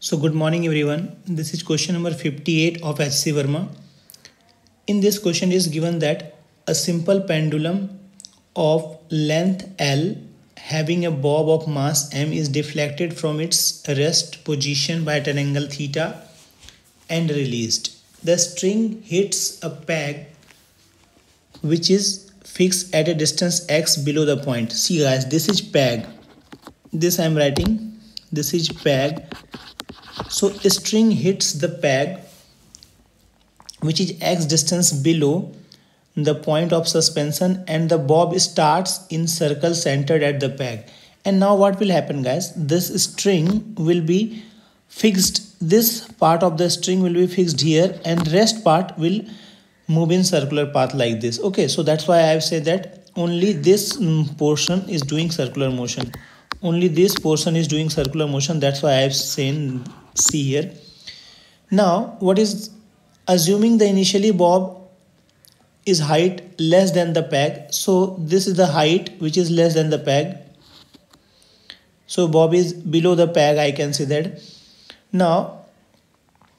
So good morning everyone. This is question number 58 of H.C. Verma. In this question is given that a simple pendulum of length L having a bob of mass m is deflected from its rest position by an angle theta and released. The string hits a peg which is fixed at a distance x below the point. See guys, this is peg. This I am writing. This is peg. So a string hits the peg which is x distance below the point of suspension and the bob starts in circle centered at the peg. And now what will happen guys? This string will be fixed. This part of the string will be fixed here and rest part will move in circular path like this. Okay, so that's why I have said that only this portion is doing circular motion. Only this portion is doing circular motion. That's why I have saying see here. Now what is assuming the initially bob is height less than the peg. So this is the height which is less than the peg. So bob is below the peg, I can say that. Now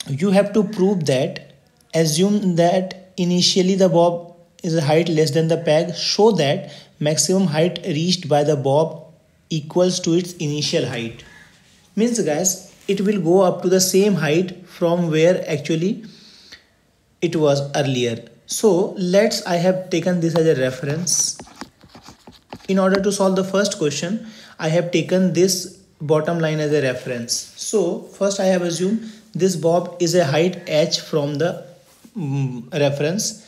you have to prove that assume that initially the bob is a height less than the peg, show that maximum height reached by the bob equals to its initial height. Means guys, it will go up to the same height from where actually it was earlier. So I have taken this as a reference. In order to solve the first question, I have taken this bottom line as a reference. So first I have assumed this bob is a height h from the reference,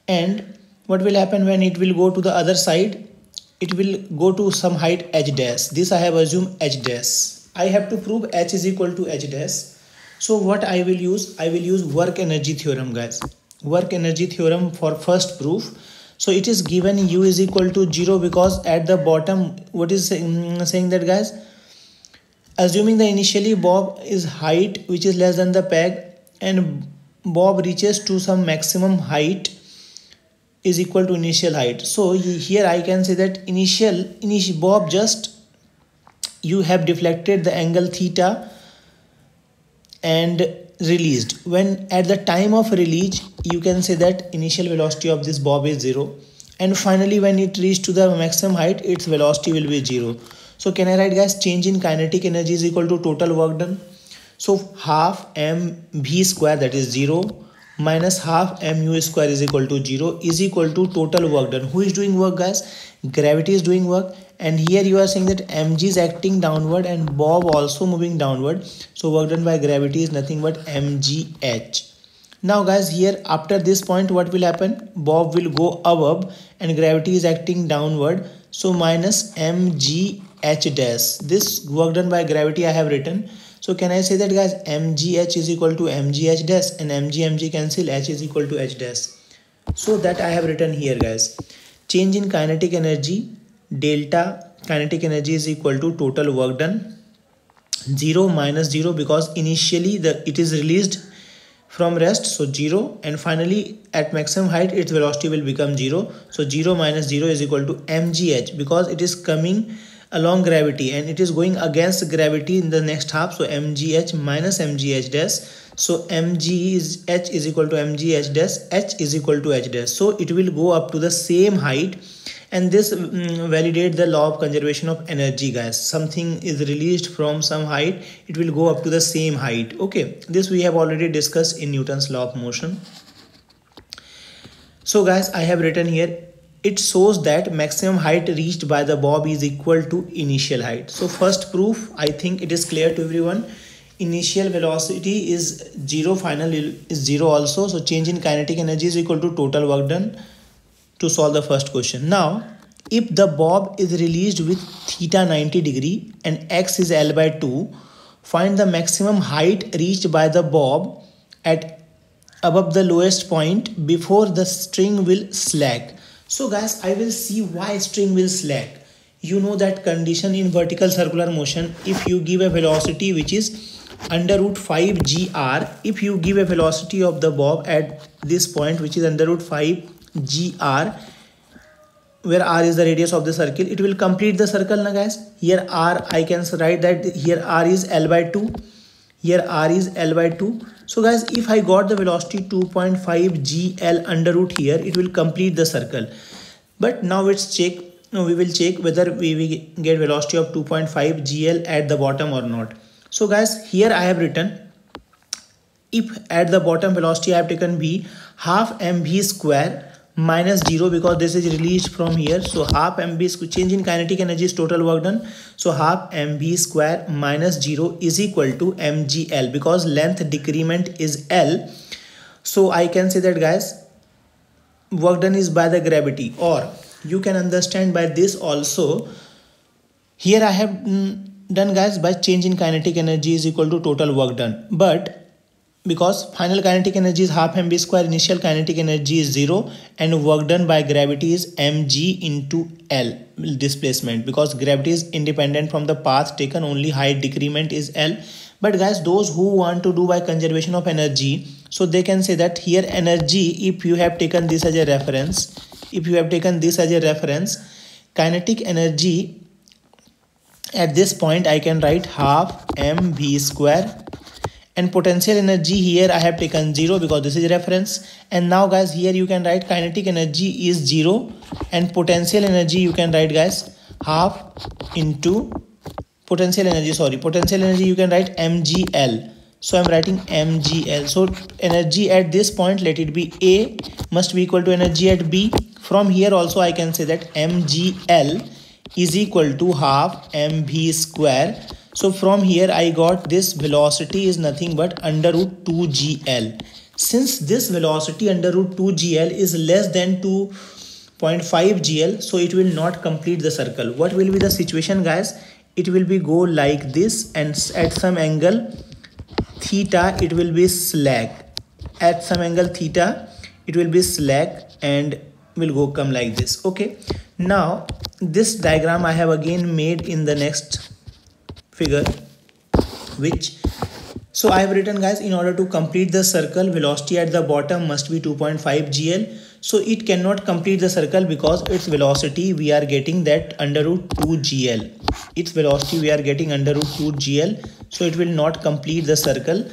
and what will happen when it will go to the other side? It will go to some height h dash. This I have assumed h dash. I have to prove h is equal to h dash. So what I will use? I will use work energy theorem guys. Work energy theorem for first proof. So it is given u is equal to 0 because at the bottom what is saying that guys, assuming the initially bob is height which is less than the peg and bob reaches to some maximum height is equal to initial height. So here I can say that initial bob just you have deflected the angle theta and released. When at the time of release you can say that initial velocity of this bob is 0, and finally when it reaches to the maximum height its velocity will be 0. So can I write guys, change in kinetic energy is equal to total work done. So half mv square, that is 0, minus half mu square is equal to 0 is equal to total work done. Who is doing work guys? Gravity is doing work, and here you are saying that mg is acting downward and bob also moving downward. So work done by gravity is nothing but mgh. Now guys, here after this point what will happen? Bob will go above and gravity is acting downward. So minus mgh dash. This work done by gravity I have written. So can I say that guys, mgh is equal to mgh dash and mg cancel, h is equal to h dash. So that I have written here guys. Change in kinetic energy, delta kinetic energy is equal to total work done. 0 minus 0 because initially it is released from rest, so 0, and finally at maximum height its velocity will become 0. So 0 minus 0 is equal to mgh because it is coming along gravity and it is going against gravity in the next half. So mgh minus mgh dash. So mgh is equal to mgh dash, h is equal to h dash. So it will go up to the same height, and this validates the law of conservation of energy guys. Something is released from some height, it will go up to the same height. Okay, this we have already discussed in Newton's law of motion. So guys, I have written here, it shows that maximum height reached by the bob is equal to initial height. So first proof, I think it is clear to everyone. Initial velocity is 0, final is 0 also. So change in kinetic energy is equal to total work done to solve the first question. Now if the bob is released with theta 90 degree and x is L by 2, find the maximum height reached by the bob at above the lowest point before the string will slack. So guys, I will see why string will slack. You know that condition in vertical circular motion, if you give a velocity which is under root 5 gr, if you give a velocity of the bob at this point which is under root 5 gr, where r is the radius of the circle, it will complete the circle now guys. Here r, I can write that here r is L by 2, Here R is L by 2. So guys, if I got the velocity 2.5 GL under root here, it will complete the circle. But now let's check. Now we will check whether we will get velocity of 2.5 GL at the bottom or not. So guys, here I have written, if at the bottom velocity I have taken V, half mv square minus 0, because this is released from here. So half mv square, change in kinetic energy is total work done. So half mv square minus 0 is equal to mgl, because length decrement is L. So I can say that guys, work done is by the gravity, or you can understand by this also. Here I have done guys by change in kinetic energy is equal to total work done. But because final kinetic energy is half mv square, initial kinetic energy is 0, and work done by gravity is mg into L displacement, because gravity is independent from the path taken, only height decrement is L. But guys, those who want to do by conservation of energy, so they can say that here energy, if you have taken this as a reference, kinetic energy at this point I can write half mv square, and potential energy here I have taken 0 because this is reference. And now guys, here you can write kinetic energy is 0, and potential energy you can write guys half into potential energy you can write mgl. So I'm writing mgl. So energy at this point, let it be A, must be equal to energy at B. From here also I can say that mgl is equal to half mv square. So from here I got this velocity is nothing but under root 2gl. Since this velocity under root 2gl is less than 2.5 gl, so it will not complete the circle. What will be the situation guys? It will be go like this, and at some angle theta it will be slack. At some angle theta it will be slack and will go come like this. Okay, now this diagram I have again made in the next figure, which, so I have written guys, in order to complete the circle, velocity at the bottom must be 2.5 gl. So it cannot complete the circle because its velocity we are getting that under root 2 gl. Its velocity we are getting under root 2 gl. So it will not complete the circle.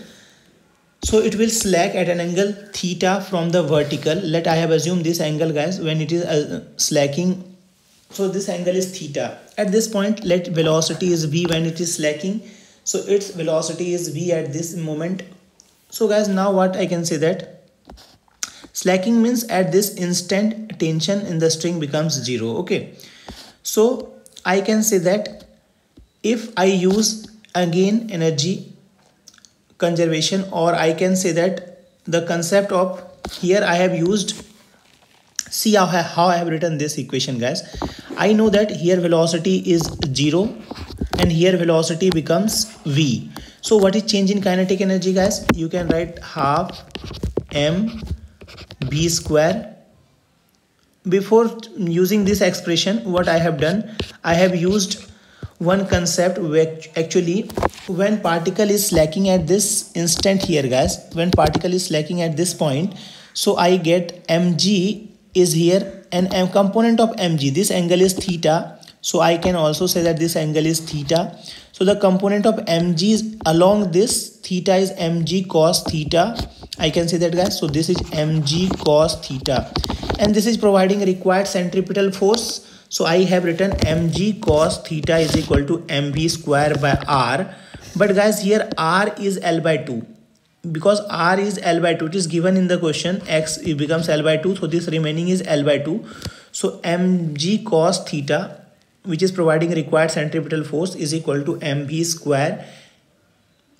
So it will slack at an angle theta from the vertical. Let I have assumed this angle guys when it is slacking. So this angle is theta. At this point, let velocity is v when it is slacking. So its velocity is v at this moment. So guys, now what I can say that slacking means at this instant tension in the string becomes 0. Okay. So I can say that if I use again energy conservation, or I can say that the concept of here I have used, see how I have written this equation guys. I know that here velocity is 0 and here velocity becomes v. So what is change in kinetic energy guys? You can write half m v square. Before using this expression, what I have done, I have used one concept which actually when particle is slacking at this instant here guys, when particle is slacking at this point, so I get mg is here, and component of mg, this angle is theta, so I can also say that this angle is theta. So the component of mg is along this theta is mg cos theta. I can say that guys. So this is mg cos theta, and this is providing required centripetal force. So I have written mg cos theta is equal to mv square by r. But guys, here r is L by 2. Because r is L by 2, it is given in the question, x it becomes L by 2, so this remaining is L by 2. So mg cos theta, which is providing required centripetal force, is equal to mv square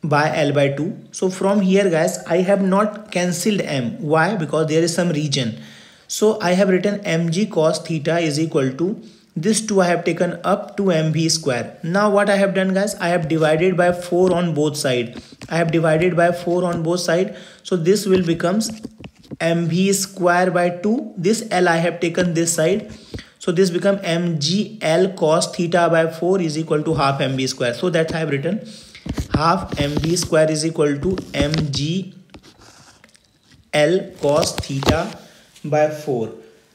by L by 2. So from here guys, I have not cancelled m. Why? Because there is some region. So I have written mg cos theta is equal to this 2 I have taken up to mv square. Now what I have done guys, I have divided by 4 on both sides. So this will becomes mv square by 2. This L I have taken this side. So this become mgl cos theta by 4 is equal to half mv square. So that I have written half mv square is equal to mgl cos theta by 4.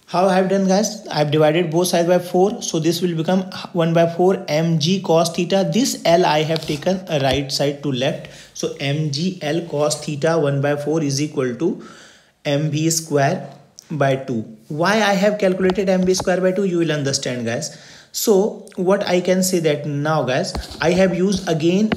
How I have done, guys? I have divided both sides by 4. So this will become 1 by 4 mg cos theta. This L I have taken a right side to left. So mg L cos theta 1 by 4 is equal to mv square by 2. Why I have calculated mv square by 2? You will understand, guys. So what I can say that now, guys, I have used again,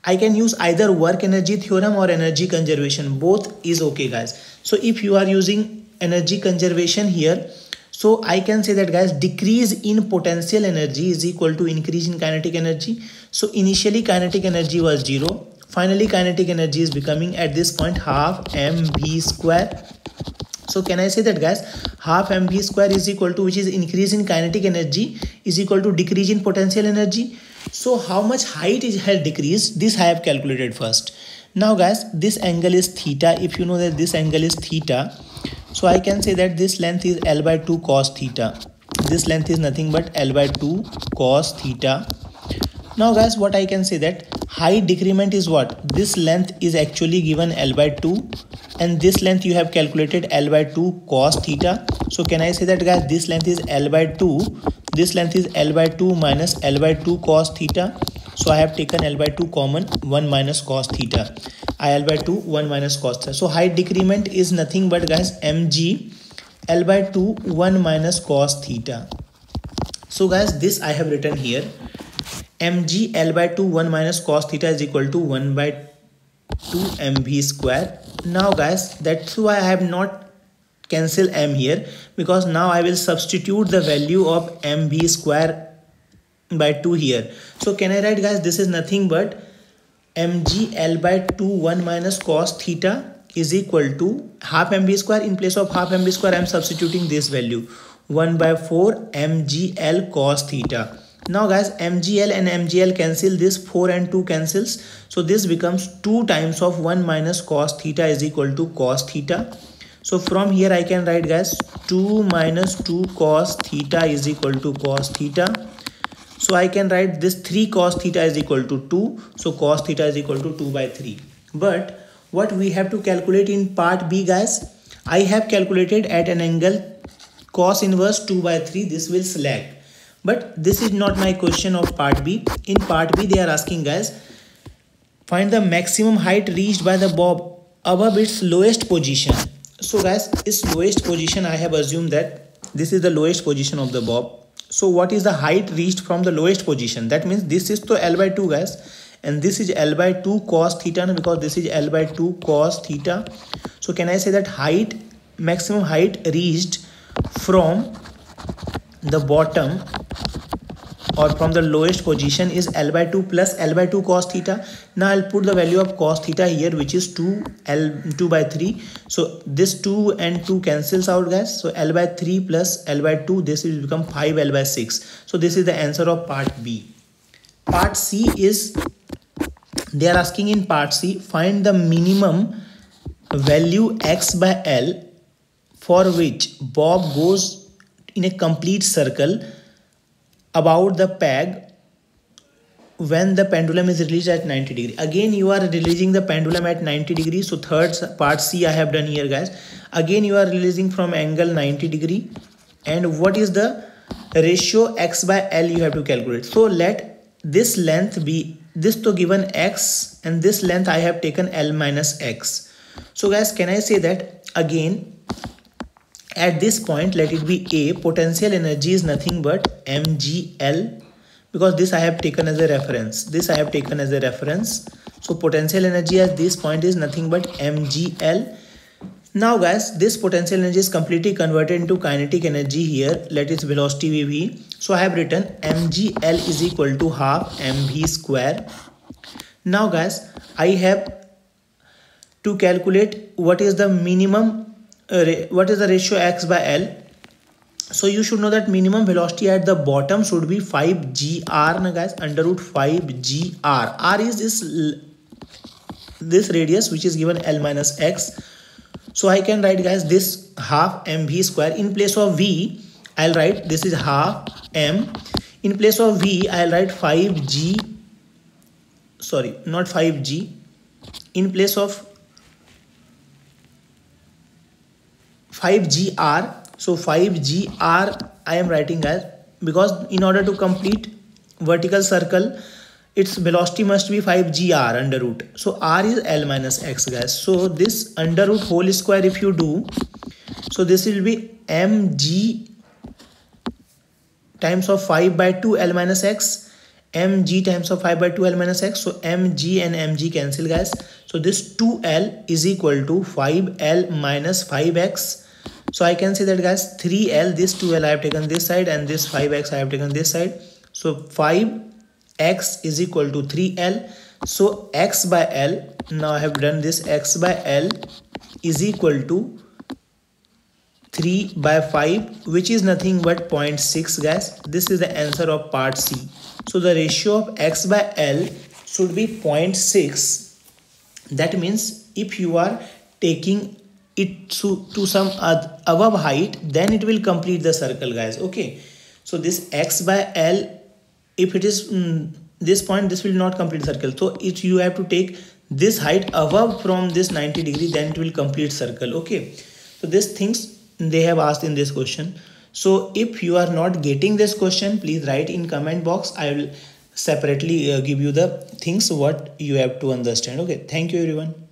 I can use either work energy theorem or energy conservation. Both is okay, guys. So if you are using energy conservation here, so I can say that, guys, decrease in potential energy is equal to increase in kinetic energy. So initially kinetic energy was 0. Finally kinetic energy is becoming at this point half mv square. So can I say that, guys, half mv square is equal to, which is increase in kinetic energy, is equal to decrease in potential energy. So how much height has decreased, this I have calculated first. Now, guys, this angle is theta. If you know that this angle is theta, so I can say that this length is L by 2 cos theta. This length is nothing but L by 2 cos theta. Now, guys, what I can say that height decrement is what? This length is actually given L by 2 and this length you have calculated L by 2 cos theta. So can I say that, guys, this length is L by 2. This length is L by 2 minus L by 2 cos theta. So I have taken L by 2 common, 1 minus cos theta. L by 2, 1 minus cos theta. So height decrement is nothing but, guys, mg L by 2, 1 minus cos theta. So, guys, this I have written here. Mg L by 2, 1 minus cos theta is equal to 1 by 2 mv square. Now, guys, that's why I have not cancel m here, because now I will substitute the value of mv square by 2 here. So can I write, guys, this is nothing but mg L by 2, 1 minus cos theta is equal to half mv square. In place of half mv square, I am substituting this value 1 by 4 mgl cos theta. Now, guys, mgl and mgl cancel, this 4 and 2 cancels. So this becomes 2 times of 1 minus cos theta is equal to cos theta. So from here I can write, guys, 2 minus 2 cos theta is equal to cos theta. So I can write this 3 cos theta is equal to 2. So cos theta is equal to 2 by 3. But what we have to calculate in part B, guys, I have calculated at an angle cos inverse 2 by 3. This will slack. But this is not my question of part B. In part B, they are asking, guys, find the maximum height reached by the bob above its lowest position. So, guys, its lowest position, I have assumed that this is the lowest position of the bob. So what is the height reached from the lowest position? That means this is to L by 2, guys, and this is L by 2 cos theta, because this is L by 2 cos theta. So can I say that height, maximum height reached from the bottom or from the lowest position is L by 2 plus L by 2 cos theta. Now I'll put the value of cos theta here, which is 2 by 3. So this 2 and 2 cancels out, guys. So L by 3 plus L by 2, this will become 5 L by 6. So this is the answer of part B. Part C is, they are asking in part C, find the minimum value x by L for which bob goes in a complete circle about the peg when the pendulum is released at 90 degree. Again, you are releasing the pendulum at 90 degrees. So third part C I have done here, guys. Again, you are releasing from angle 90 degree. And what is the ratio x by L you have to calculate. So let this length be, this to given x, and this length I have taken L minus x. So, guys, can I say that again, at this point, let it be A, potential energy is nothing but mgl, because this I have taken as a reference. This I have taken as a reference. So potential energy at this point is nothing but mgl. Now, guys, this potential energy is completely converted into kinetic energy here. Let its velocity be v. So I have written mgl is equal to half mv square. Now, guys, I have to calculate what is the minimum, what is the ratio x by L. So you should know that minimum velocity at the bottom should be 5gr, guys, under root 5gr. R is this radius, which is given L minus x. So I can write, guys, this half mv square. In place of v, I'll write this is half m. In place of v, I'll write 5g. Sorry, not 5g. In place of 5gr, So 5GR I am writing as, because in order to complete vertical circle, its velocity must be 5GR under root. So R is L minus X, guys. So this under root whole square if you do, so this will be mg times of 5 by 2 L minus X, mg times of 5 by 2 L minus X. So mg and mg cancel, guys. So this 2L is equal to 5L minus 5X. So I can say that, guys, 3L, this 2L I have taken this side and this 5X I have taken this side. So 5X is equal to 3L. So X by L, now I have done this, X by L is equal to 3 by 5, which is nothing but 0.6, guys. This is the answer of part C. So the ratio of X by L should be 0.6. That means if you are taking it to some above height, then it will complete the circle, guys. Okay, so this X by L, if it is this point, this will not complete circle. So if you have to take this height above from this 90 degree, then it will complete circle. Okay, so these things they have asked in this question. So if you are not getting this question, please write in comment box. I will separately give you the things what you have to understand. Okay, thank you everyone.